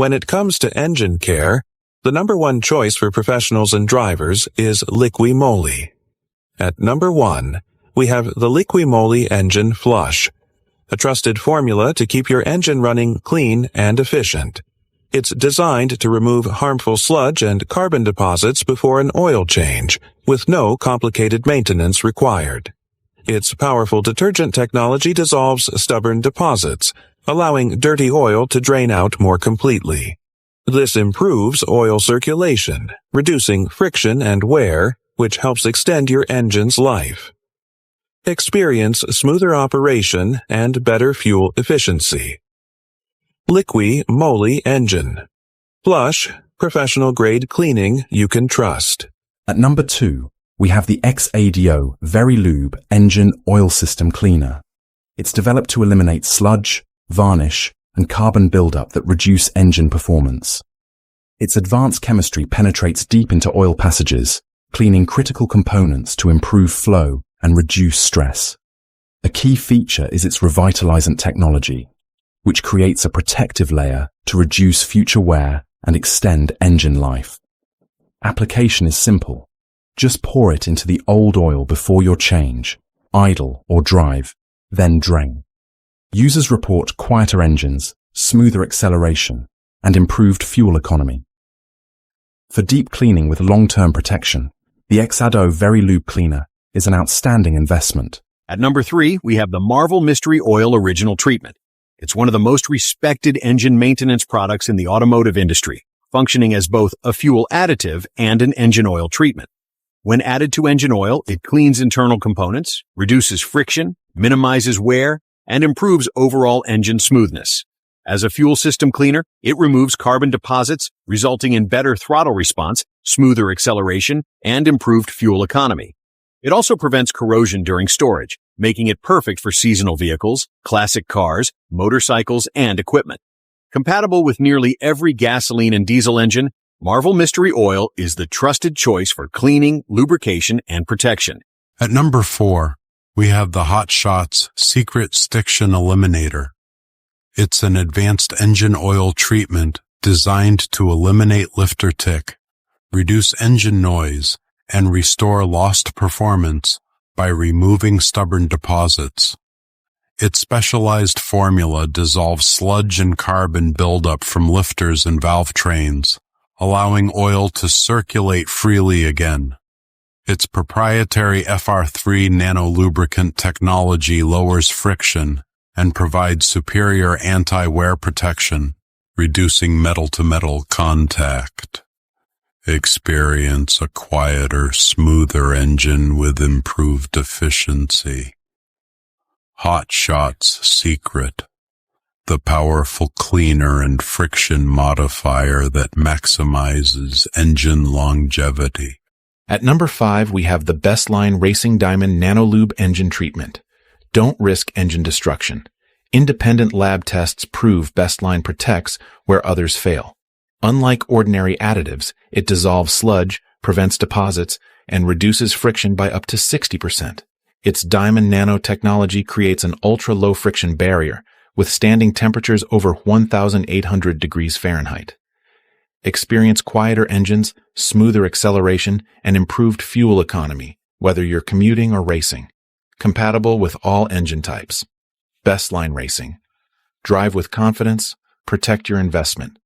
When it comes to engine care, the number one choice for professionals and drivers is Liqui Moly. At number 1, we have the Liqui Moly Engine Flush, a trusted formula to keep your engine running clean and efficient. It's designed to remove harmful sludge and carbon deposits before an oil change, with no complicated maintenance required. Its powerful detergent technology dissolves stubborn deposits, allowing dirty oil to drain out more completely. This improves oil circulation, reducing friction and wear, which helps extend your engine's life. Experience smoother operation and better fuel efficiency. Liqui Moly Engine. Flush, professional-grade cleaning you can trust. At number 2, we have the XADO VeryLube Engine Oil System Cleaner. It's developed to eliminate sludge, varnish, and carbon buildup that reduce engine performance. Its advanced chemistry penetrates deep into oil passages, cleaning critical components to improve flow and reduce stress. A key feature is its revitalizant technology, which creates a protective layer to reduce future wear and extend engine life. Application is simple. Just pour it into the old oil before your change, idle or drive, then drain. Users report quieter engines, smoother acceleration, and improved fuel economy. For deep cleaning with long-term protection, the XADO VeryLube cleaner is an outstanding investment. At number 3, we have the Marvel Mystery Oil Original Treatment. It's one of the most respected engine maintenance products in the automotive industry, functioning as both a fuel additive and an engine oil treatment. When added to engine oil, it cleans internal components, reduces friction, minimizes wear, and improves overall engine smoothness. As a fuel system cleaner, it removes carbon deposits, resulting in better throttle response, smoother acceleration, and improved fuel economy. It also prevents corrosion during storage, making it perfect for seasonal vehicles, classic cars, motorcycles, and equipment. Compatible with nearly every gasoline and diesel engine, Marvel Mystery Oil is the trusted choice for cleaning, lubrication, and protection. At number 4, we have the Hot Shots Secret Stiction Eliminator. It's an advanced engine oil treatment designed to eliminate lifter tick, reduce engine noise, and restore lost performance by removing stubborn deposits. Its specialized formula dissolves sludge and carbon buildup from lifters and valve trains, allowing oil to circulate freely again. Its proprietary FR3 nano-lubricant technology lowers friction and provides superior anti-wear protection, reducing metal-to-metal contact. Experience a quieter, smoother engine with improved efficiency. Hot Shots Secret, the powerful cleaner and friction modifier that maximizes engine longevity. At number 5, we have the BestLine Racing Diamond Nano-Lube Engine Treatment. Don't risk engine destruction. Independent lab tests prove BestLine protects where others fail. Unlike ordinary additives, it dissolves sludge, prevents deposits, and reduces friction by up to 60%. Its diamond nanotechnology creates an ultra-low friction barrier, withstanding temperatures over 1,800 degrees Fahrenheit. Experience quieter engines, smoother acceleration, and improved fuel economy, whether you're commuting or racing. Compatible with all engine types. BestLine Racing. Drive with confidence, protect your investment.